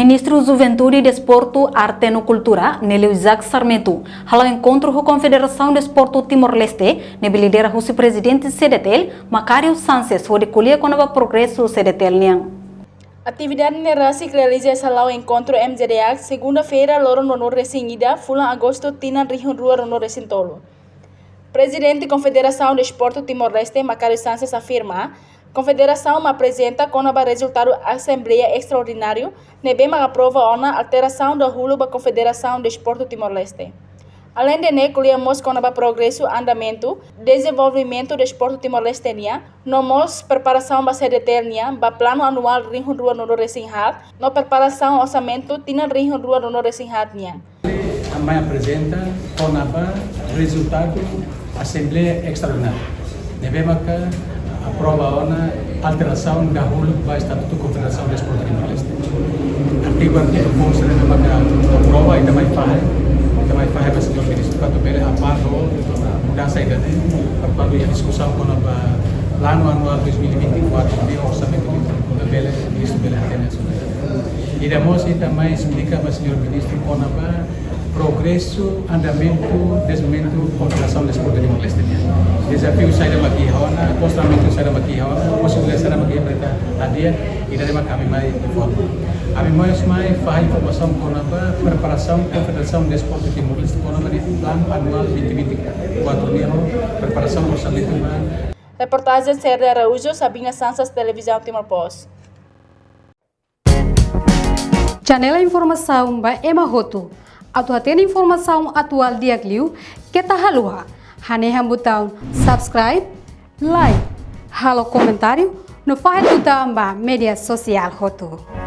Ministro Juventude, Desporto, Arte e Cultura, Nelio Isaac Sarmento, ao encontro com a Confederação Desporto Timor-Leste, nele lidera o presidente CDTL, Macário Sánchez, onde colher com o progresso CDTL. Atividade nerasi que realiza essa lá o encontro MZDA, segunda-feira, loro no Resinida, fulan agosto, tina Rio Rua no Resintolo. Presidente da Confederação Desporto Timor-Leste, Macário Sánchez, afirma: Confederação apresenta com o resultado Assembleia Extraordinário, nebema aprova a alteração da rula da Confederação Desporto Timor-Leste. Além de colhemos com o progresso, andamento, desenvolvimento do desporto timor-leste, nomos preparação para CDT, para plano anual Rio Rua no Resinhat, no preparação orçamento tina Rio Rua no Resinhat. Também apresenta com o resultado Assembleia Extraordinária. Nebema que aprova a alteração da rula do Estatuto da Confederação Desporto Timor-Leste. Artigo 4 nebema que aprova e também faz para o senhor ministro para também a par da mudança ainda para a discussão com o plano anual 2024 e o orçamento do ministro Bela e demos também explica para o senhor ministro com o progresso, andamento, desenvolvimento, confederação desporto de Timor-Leste. Desafio sai da maquiona, constramento sai da maquiona, possibilidade sai da maquiona para a dia e daí kami mais informa. A mim mais faz informação com a preparação confederação desporto de Timor-Leste com o plano anual 2024 preparação orçamento. Reportagem Sérgio Araújo, Sabina Santos, Televisão Timor-Post. Janela informação by Emma Hoto. Atau tem informação atual dia Gliu, que tá halua. Haneha botão subscribe, like, halo comentário, no faz botão ba media social Hoto.